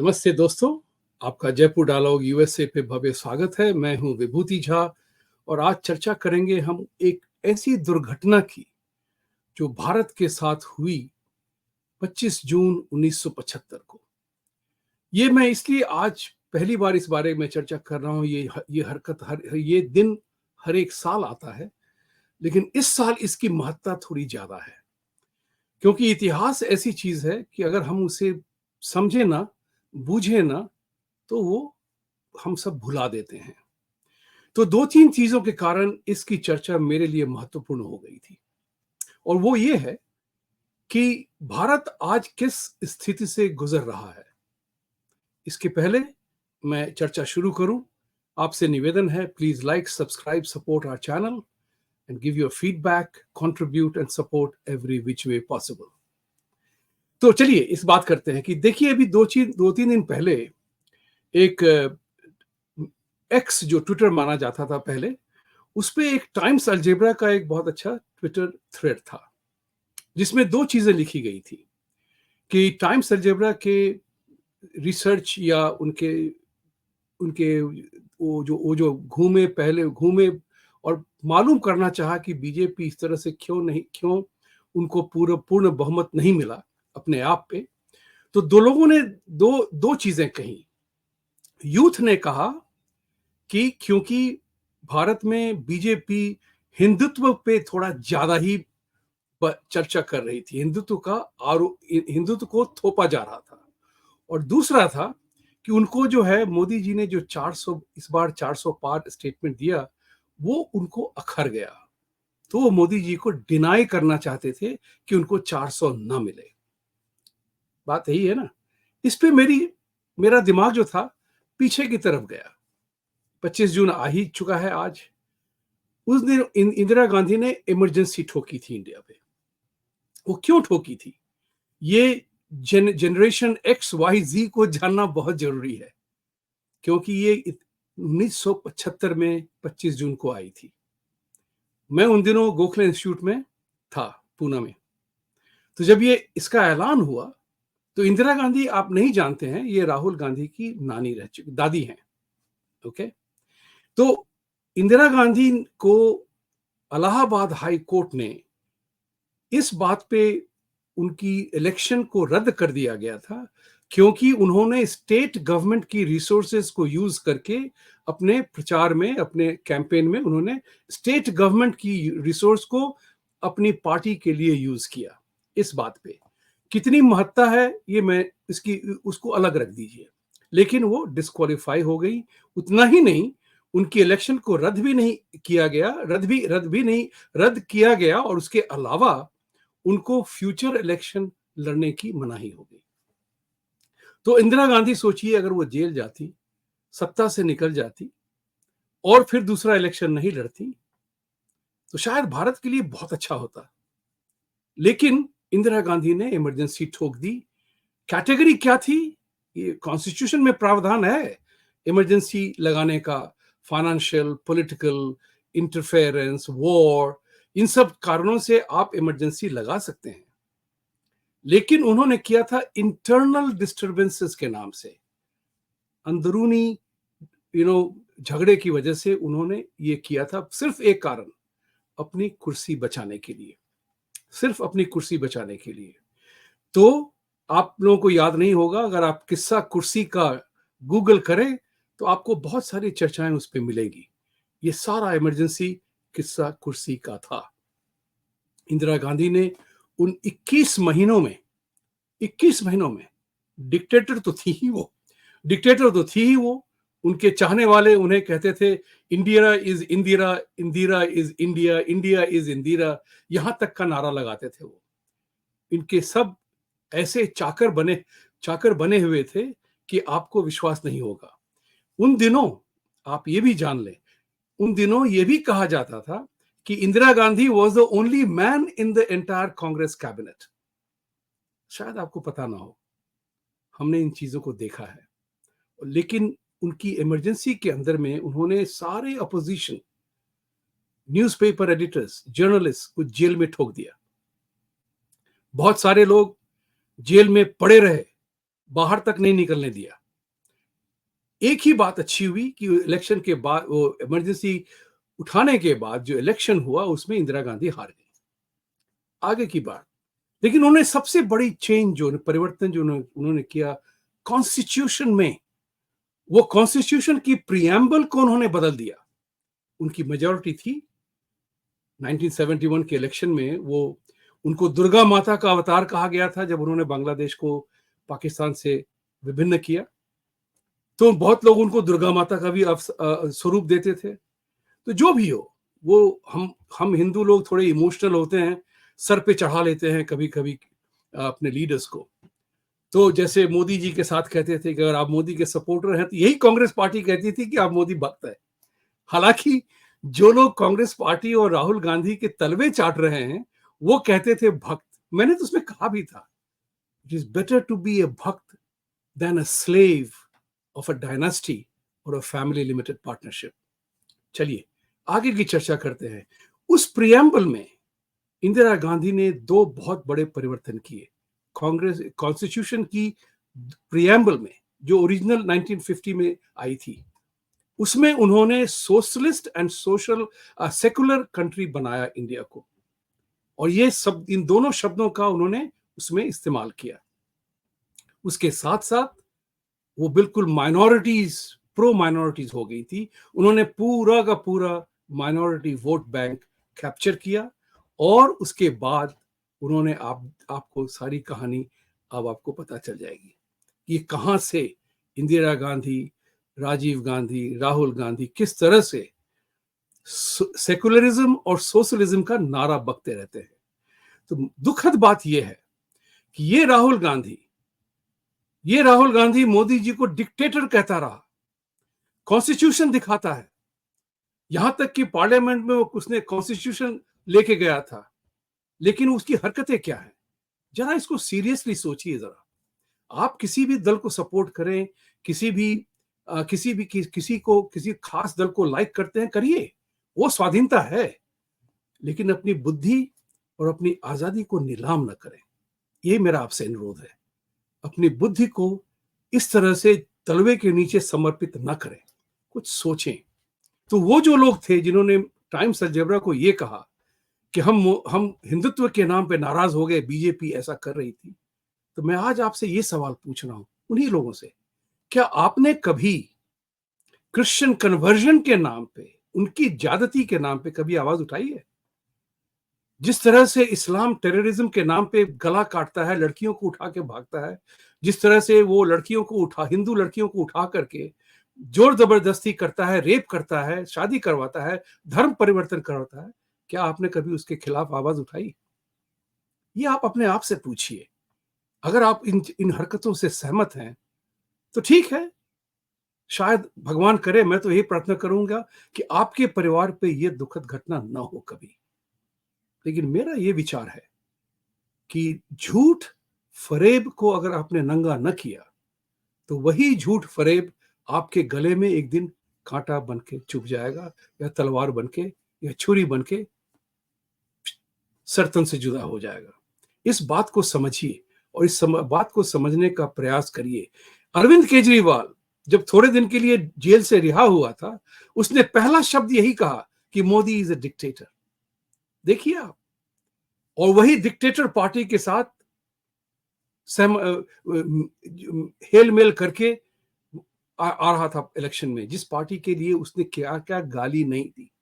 नमस्ते दोस्तों, आपका जयपुर डायलॉग यूएसए पे भव्य स्वागत है। मैं हूं विभूति झा और आज चर्चा करेंगे हम एक ऐसी दुर्घटना की जो भारत के साथ हुई 25 जून 1975 को। ये मैं इसलिए आज पहली बार इस बारे में चर्चा कर रहा हूं। ये दिन हर एक साल आता है, लेकिन इस साल इसकी महत्ता थोड़ी ज्यादा है, क्योंकि इतिहास ऐसी चीज है कि अगर हम उसे समझे ना, बूझे ना, तो वो हम सब भुला देते हैं। तो दो तीन चीजों के कारण इसकी चर्चा मेरे लिए महत्वपूर्ण हो गई थी, और वो ये है कि भारत आज किस स्थिति से गुजर रहा है। इसके पहले मैं चर्चा शुरू करूं, आपसे निवेदन है, please like, subscribe, support our channel and give your feedback, contribute and support every which way possible. तो चलिए इस बात करते हैं कि देखिए, अभी दो तीन दिन पहले एक एक्स, जो ट्विटर माना जाता था पहले, उस पे एक टाइम्स अलजेब्रा का एक बहुत अच्छा ट्विटर थ्रेड था, जिसमें दो चीजें लिखी गई थी कि टाइम्स अलजेब्रा के रिसर्च या उनके उनके वो जो घूमे और मालूम करना चाहा कि बीजेपी इस तरह से क्यों उनको पूर्ण बहुमत नहीं मिला अपने आप पे। तो दो लोगों ने दो दो चीजें कही। यूथ ने कहा कि क्योंकि भारत में बीजेपी हिंदुत्व पे थोड़ा ज्यादा ही चर्चा कर रही थी, हिंदुत्व को थोपा जा रहा था। और दूसरा था कि उनको जो है, मोदी जी ने जो 400 इस बार 400 पार स्टेटमेंट दिया, वो उनको अखर गया। तो वो मोदी जी को डिनाई करना चाहते थे कि उनको 400 ना मिले। बात यही है ना। इस पे मेरा दिमाग जो था पीछे की तरफ गया। 25 जून आ ही चुका है आज। उस दिन इंदिरा गांधी ने इमरजेंसी ठोकी थी इंडिया पे। वो क्यों ठोकी थी, ये जनरेशन एक्स वाई जी को जानना बहुत जरूरी है, क्योंकि ये 1975 में 25 जून को आई थी। मैं उन दिनों गोखले इंस्टीट्यूट में था, पूना में। तो जब ये इसका ऐलान हुआ, तो इंदिरा गांधी, आप नहीं जानते हैं, ये राहुल गांधी की नानी रह चुकी, दादी हैं। ओके। तो इंदिरा गांधी को इलाहाबाद हाई कोर्ट ने इस बात पे उनकी इलेक्शन को रद्द कर दिया गया था, क्योंकि उन्होंने स्टेट गवर्नमेंट की रिसोर्सेज को यूज करके अपने प्रचार में, अपने कैंपेन में, उन्होंने स्टेट गवर्नमेंट की रिसोर्स को अपनी पार्टी के लिए यूज किया। इस बात पे कितनी महत्ता है ये मैं इसकी उसको अलग रख दीजिए, लेकिन वो डिस्क्वालीफाई हो गई। उतना ही नहीं, उनकी इलेक्शन को रद्द भी नहीं किया गया, रद्द किया गया, और उसके अलावा उनको फ्यूचर इलेक्शन लड़ने की मनाही हो गई। तो इंदिरा गांधी, सोचिए, अगर वो जेल जाती, सत्ता से निकल जाती और फिर दूसरा इलेक्शन नहीं लड़ती, तो शायद भारत के लिए बहुत अच्छा होता। लेकिन इंदिरा गांधी ने इमरजेंसी ठोक दी। कैटेगरी क्या थी, ये कॉन्स्टिट्यूशन में प्रावधान है इमरजेंसी लगाने का। फाइनेंशियल, पॉलिटिकल, इंटरफेरेंस, वॉर, इन सब कारणों से आप इमरजेंसी लगा सकते हैं। लेकिन उन्होंने किया था इंटरनल डिस्टरबेंसेस के नाम से, अंदरूनी झगड़े की वजह से उन्होंने ये किया था, सिर्फ एक कारण, अपनी कुर्सी बचाने के लिए, सिर्फ अपनी कुर्सी बचाने के लिए। तो आप लोगों को याद नहीं होगा, अगर आप किस्सा कुर्सी का गूगल करें तो आपको बहुत सारी चर्चाएं उस पर मिलेंगी। ये सारा इमरजेंसी किस्सा कुर्सी का था। इंदिरा गांधी ने उन 21 महीनों में, डिक्टेटर तो थी ही वो। उनके चाहने वाले उन्हें कहते थे, India is Indira, Indira is India, India is Indira, यहां तक का नारा लगाते थे वो। इनके सब ऐसे चाकर बने हुए थे कि आपको विश्वास नहीं होगा। उन दिनों, आप ये भी जान लें, उन दिनों ये भी कहा जाता था कि Indira Gandhi was the only man in the entire Congress cabinet. शायद आपको पता ना हो, हमने इन चीजों को देखा है। लेकिन उनकी इमरजेंसी के अंदर में उन्होंने सारे अपोजिशन, न्यूज़पेपर एडिटर्स, जर्नलिस्ट को जेल में ठोक दिया। बहुत सारे लोग जेल में पड़े रहे, बाहर तक नहीं निकलने दिया। एक ही बात अच्छी हुई कि इलेक्शन के बाद, वो इमरजेंसी उठाने के बाद जो इलेक्शन हुआ उसमें इंदिरा गांधी हार गई। आगे की बात। लेकिन उन्होंने सबसे बड़ी चेंज जो परिवर्तन जो उन्होंने किया कॉन्स्टिट्यूशन में, वो कॉन्स्टिट्यूशन की प्रियम्बल को उन्होंने बदल दिया। उनकी मेजॉरिटी थी 1971 के इलेक्शन में, वो उनको दुर्गा माता का अवतार कहा गया था जब उन्होंने बांग्लादेश को पाकिस्तान से विभिन्न किया। तो बहुत लोग उनको दुर्गा माता का भी स्वरूप देते थे। तो जो भी हो, वो हम हिंदू लोग थोड़े इमोशनल होते हैं, सर पे चढ़ा लेते हैं कभी कभी अपने लीडर्स को। तो जैसे मोदी जी के साथ कहते थे कि अगर आप मोदी के सपोर्टर हैं, तो यही कांग्रेस पार्टी कहती थी कि आप मोदी भक्त है। हालांकि जो लोग कांग्रेस पार्टी और राहुल गांधी के तलवे चाट रहे हैं, वो कहते थे भक्त। मैंने तो उसमें कहा भी था, it is better to be a bhakt than a slave of a dynasty और अ फैमिली लिमिटेड पार्टनरशिप। चलिए आगे की चर्चा करते हैं। उस प्रियम्बल में इंदिरा गांधी ने दो बहुत बड़े परिवर्तन किए। कांग्रेस कॉन्स्टिट्यूशन की प्रियम्बल में, जो ओरिजिनल 1950 में आई थी, उसमें उन्होंने socialist and social secular country बनाया इंडिया को। और ये सब, इन दोनों शब्दों का उन्होंने उसमें इस्तेमाल किया। उसके साथ साथ वो बिल्कुल माइनॉरिटीज, प्रो माइनॉरिटीज हो गई थी। उन्होंने पूरा का पूरा माइनॉरिटी वोट बैंक कैप्चर किया। और उसके बाद उन्होंने आपको सारी कहानी अब आपको पता चल जाएगी कि कहां से इंदिरा गांधी, राजीव गांधी, राहुल गांधी किस तरह से सेकुलरिज्म और सोशलिज्म का नारा बकते रहते हैं। तो दुखद बात यह है कि ये राहुल गांधी मोदी जी को डिक्टेटर कहता रहा, कॉन्स्टिट्यूशन दिखाता है। यहां तक कि पार्लियामेंट में उसने कॉन्स्टिट्यूशन लेके गया था। लेकिन उसकी हरकतें क्या है, जरा इसको सीरियसली सोचिए। जरा आप किसी भी दल को सपोर्ट करें, किसी खास दल को लाइक करते हैं, करिए, वो स्वाधीनता है। लेकिन अपनी बुद्धि और अपनी आजादी को नीलाम न करें। ये मेरा आपसे अनुरोध है। अपनी बुद्धि को इस तरह से तलवे के नीचे समर्पित न करें, कुछ सोचें। तो वो जो लोग थे जिन्होंने टाइम्स अलजेब्रा को ये कहा कि हम हिंदुत्व के नाम पे नाराज हो गए, बीजेपी ऐसा कर रही थी, तो मैं आज आपसे ये सवाल पूछ रहा हूं उन्हीं लोगों से, क्या आपने कभी क्रिश्चियन कन्वर्जन के नाम पे, उनकी ज्यादती के नाम पे कभी आवाज उठाई है? जिस तरह से इस्लाम टेररिज्म के नाम पे गला काटता है, लड़कियों को उठा के भागता है, जिस तरह से वो हिंदू लड़कियों को उठा करके जोर जबरदस्ती करता है, रेप करता है, शादी करवाता है, धर्म परिवर्तन करवाता है, क्या आपने कभी उसके खिलाफ आवाज उठाई? ये आप अपने आप से पूछिए। अगर आप इन हरकतों से सहमत हैं तो ठीक है, शायद भगवान करे, मैं तो यही प्रार्थना करूंगा कि आपके परिवार पे ये दुखद घटना ना हो कभी। लेकिन मेरा ये विचार है कि झूठ फरेब को अगर आपने नंगा न किया, तो वही झूठ फरेब आपके गले में एक दिन कांटा बन के चुभ जाएगा, या तलवार बन के, या छुरी बन के सरतन से जुदा हो जाएगा। इस बात को समझिए और बात को समझने का प्रयास करिए। अरविंद केजरीवाल जब थोड़े दिन के लिए जेल से रिहा हुआ था, उसने पहला शब्द यही कहा कि मोदी इज अ डिक्टेटर। देखिए आप, और वही डिक्टेटर पार्टी के साथ हेल मेल करके आ रहा था इलेक्शन में, जिस पार्टी के लिए उसने क्या क्या गाली नहीं दी।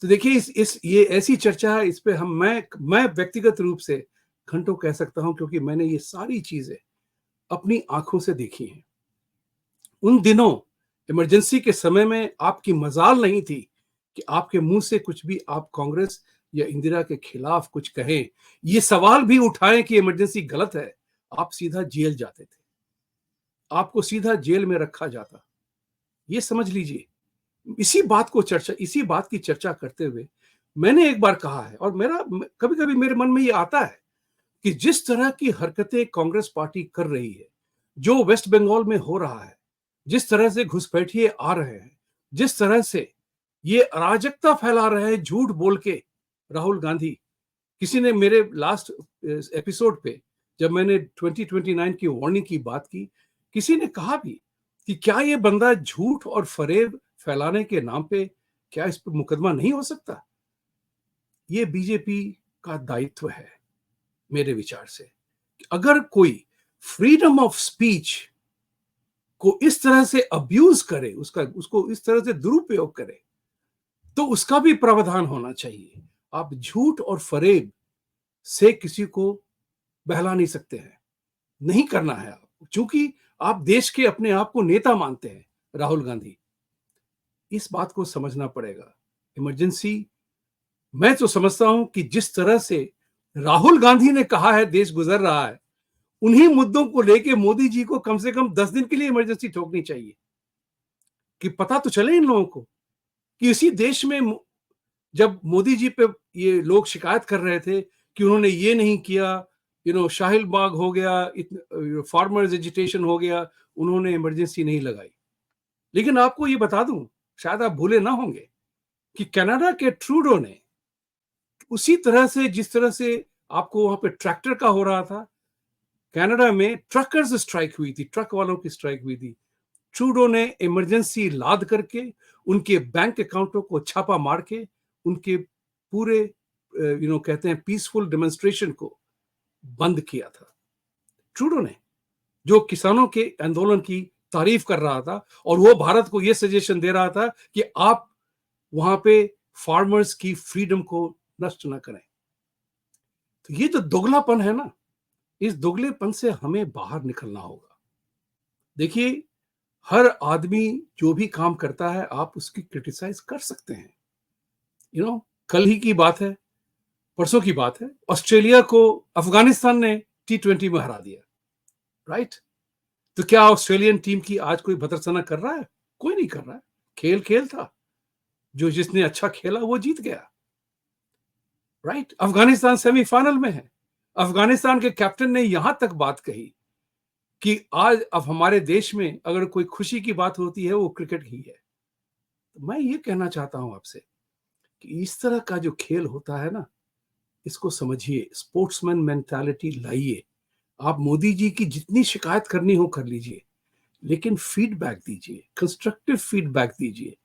तो देखिए, ये ऐसी चर्चा है, इस पे मैं व्यक्तिगत रूप से घंटों कह सकता हूं, क्योंकि मैंने ये सारी चीजें अपनी आंखों से देखी हैं। उन दिनों इमरजेंसी के समय में आपकी मजाल नहीं थी कि आपके मुंह से कुछ भी आप कांग्रेस या इंदिरा के खिलाफ कुछ कहें, ये सवाल भी उठाएं कि इमरजेंसी गलत है, आप सीधा जेल जाते थे। आपको सीधा जेल में रखा जाता। ये समझ लीजिए। इसी बात की चर्चा करते हुए मैंने एक बार कहा है, और कभी कभी मेरे मन में ये आता है कि जिस तरह की हरकतें कांग्रेस पार्टी कर रही है, जो वेस्ट बंगाल में हो रहा है, जिस तरह से घुसपैठिए आ रहे हैं, जिस तरह से ये अराजकता फैला रहे हैं झूठ बोल के राहुल गांधी। किसी ने मेरे लास्ट एपिसोड पे जब मैंने 2029 की वार्निंग की बात की, किसी ने कहा भी कि क्या ये बंदा झूठ और फरेब फैलाने के नाम पे क्या इस पे मुकदमा नहीं हो सकता? ये बीजेपी का दायित्व है मेरे विचार से। अगर कोई फ्रीडम ऑफ स्पीच को इस तरह से अब्यूज करे, उसको इस तरह से दुरुपयोग करे, तो उसका भी प्रावधान होना चाहिए। आप झूठ और फरेब से किसी को बहला नहीं सकते हैं, नहीं करना है आप, क्योंकि आप देश के अपने आप को नेता मानते हैं राहुल गांधी। इस बात को समझना पड़ेगा। इमरजेंसी, मैं तो समझता हूं कि जिस तरह से राहुल गांधी ने कहा है देश गुजर रहा है, उन्हीं मुद्दों को लेके मोदी जी को कम से कम 10 दिन के लिए इमरजेंसी ठोकनी चाहिए, कि पता तो चले इन लोगों को कि इसी देश में जब मोदी जी पे ये लोग शिकायत कर रहे थे कि उन्होंने ये नहीं किया, शाहिल बाग हो गया, फार्मर्स एजिटेशन हो गया, उन्होंने इमरजेंसी नहीं लगाई। लेकिन आपको ये बता दूं, शायद आप भूले ना होंगे कि कनाडा के ट्रूडो ने उसी तरह से, जिस तरह से आपको वहां पे ट्रैक्टर का हो रहा था, कनाडा में ट्रकर्स स्ट्राइक हुई थी, ट्रक वालों की स्ट्राइक हुई थी। ट्रूडो ने इमरजेंसी लाद करके उनके बैंक अकाउंटों को छापा मार के उनके पूरे कहते हैं पीसफुल डेमोन्स्ट्रेशन को बंद किया था। ट्रूडो ने, जो किसानों के आंदोलन की तारीफ कर रहा था, और वो भारत को यह सजेशन दे रहा था कि आप वहां पे फार्मर्स की फ्रीडम को नष्ट ना करें। तो ये जो दोगलापन है ना, इस दोगलेपन से हमें बाहर निकलना होगा। देखिए, हर आदमी जो भी काम करता है आप उसकी क्रिटिसाइज कर सकते हैं। कल ही की बात है, परसों की बात है, ऑस्ट्रेलिया को अफगानिस्तान ने T20 में हरा दिया, राइट? तो क्या ऑस्ट्रेलियन टीम की आज कोई भर्त्सना कर रहा है? कोई नहीं कर रहा है। खेल खेल था, जिसने अच्छा खेला वो जीत गया, राइट? अफगानिस्तान सेमीफाइनल में है। अफगानिस्तान के कैप्टन ने यहां तक बात कही कि आज अब हमारे देश में अगर कोई खुशी की बात होती है वो क्रिकेट ही है। तो मैं ये कहना चाहता हूं आपसे कि इस तरह का जो खेल होता है ना, इसको समझिए, स्पोर्ट्समैन मेंटालिटी लाइए। आप मोदी जी की जितनी शिकायत करनी हो कर लीजिए, लेकिन फीडबैक दीजिए, कंस्ट्रक्टिव फीडबैक दीजिए।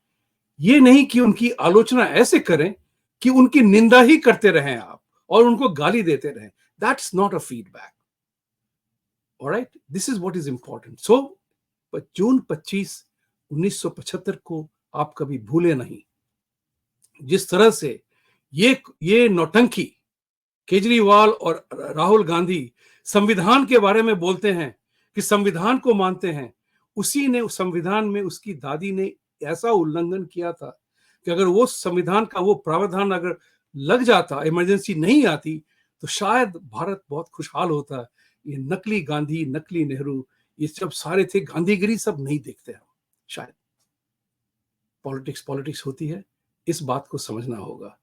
ये नहीं कि उनकी आलोचना ऐसे करें कि उनकी निंदा ही करते रहें आप और उनको गाली देते रहें। That's not a feedback. Alright, this is what is important. So June 25, 1975 को आप कभी भूले नहीं। जिस तरह से ये नौटंकी केजरीवाल और राहुल गांधी संविधान के बारे में बोलते हैं कि संविधान को मानते हैं, उसी ने उस संविधान में उसकी दादी ने ऐसा उल्लंघन किया था कि अगर वो संविधान का वो प्रावधान अगर लग जाता, इमरजेंसी नहीं आती, तो शायद भारत बहुत खुशहाल होता। ये नकली गांधी, नकली नेहरू, ये सब सारे थे, गांधीगिरी सब नहीं देखते हम। शायद पॉलिटिक्स पॉलिटिक्स होती है, इस बात को समझना होगा।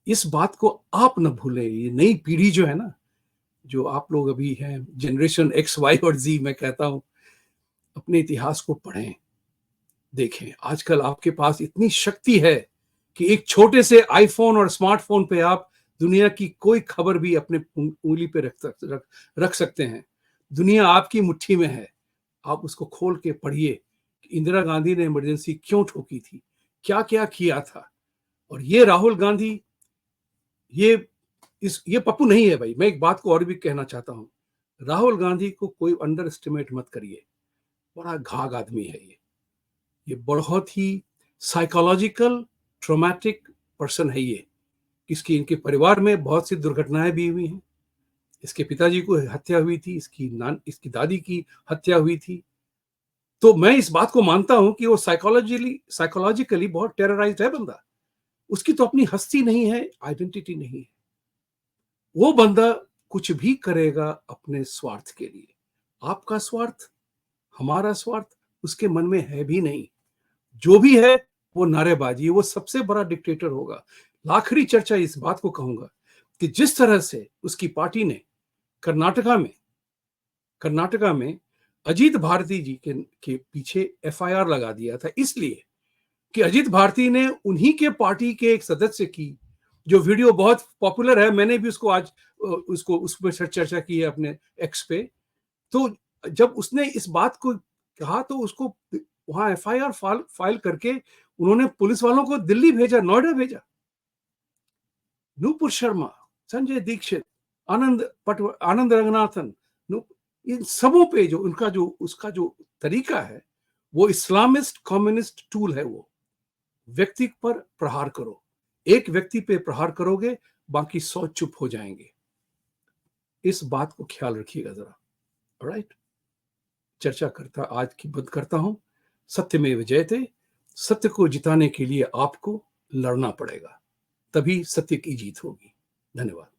इस बात को आप न भूलें। ये नई पीढ़ी जो है ना, जो आप लोग अभी हैं, जनरेशन X, Y और Z, मैं कहता हूं अपने इतिहास को पढ़ें, देखें। आजकल आपके पास इतनी शक्ति है कि एक छोटे से आईफोन और स्मार्टफोन पे आप दुनिया की कोई खबर भी अपने उंगली पे रख सकते हैं। दुनिया आपकी मुट्ठी में है। आप उसको खोल के पढ़िए कि इंदिरा गांधी ने इमरजेंसी क्यों ठोकी थी, क्या क्या किया था। और ये राहुल गांधी, ये पप्पू नहीं है भाई। मैं एक बात को और भी कहना चाहता हूं, राहुल गांधी को कोई अंडर एस्टिमेट मत करिए। बड़ा घाघ आदमी है ये बहुत ही साइकोलॉजिकल ट्रॉमेटिक पर्सन है ये। इनके परिवार में बहुत सी दुर्घटनाएं भी हुई हैं। इसके पिताजी को हत्या हुई थी, इसकी दादी की हत्या हुई थी। तो मैं इस बात को मानता हूं कि वो साइकोलॉजिकली बहुत टेरराइज्ड है बंदा। उसकी तो अपनी हस्ती नहीं है, आइडेंटिटी नहीं है। वो बंदा कुछ भी करेगा अपने स्वार्थ के लिए। आपका स्वार्थ, हमारा स्वार्थ उसके मन में है भी नहीं। जो भी है वो नारेबाजी, वो सबसे बड़ा डिक्टेटर होगा। आखिरी चर्चा इस बात को कहूंगा कि जिस तरह से उसकी पार्टी ने कर्नाटका में अजीत भारती जी के पीछे FIR लगा दिया था, इसलिए कि अजीत भारती ने उन्हीं के पार्टी के एक सदस्य की जो वीडियो बहुत पॉपुलर है, मैंने भी उसको आज उसको उस पर चर्चा की है अपने एक्स पे। तो जब उसने इस बात को कहा तो उसको वहां एफआईआर फाइल करके उन्होंने पुलिस वालों को दिल्ली भेजा, नोएडा भेजा। नूपुर शर्मा, संजय दीक्षित, आनंद रंगनाथन, इन सबों पे जो उनका जो उसका जो तरीका है वो इस्लामिस्ट कम्युनिस्ट टूल है। वो व्यक्ति पर प्रहार करो, एक व्यक्ति पे प्रहार करोगे बाकी 100 चुप हो जाएंगे। इस बात को ख्याल रखिएगा जरा। ऑलराइट, चर्चा करता आज की बंद करता हूं। सत्यमेव जयते, सत्य को जिताने के लिए आपको लड़ना पड़ेगा, तभी सत्य की जीत होगी। धन्यवाद।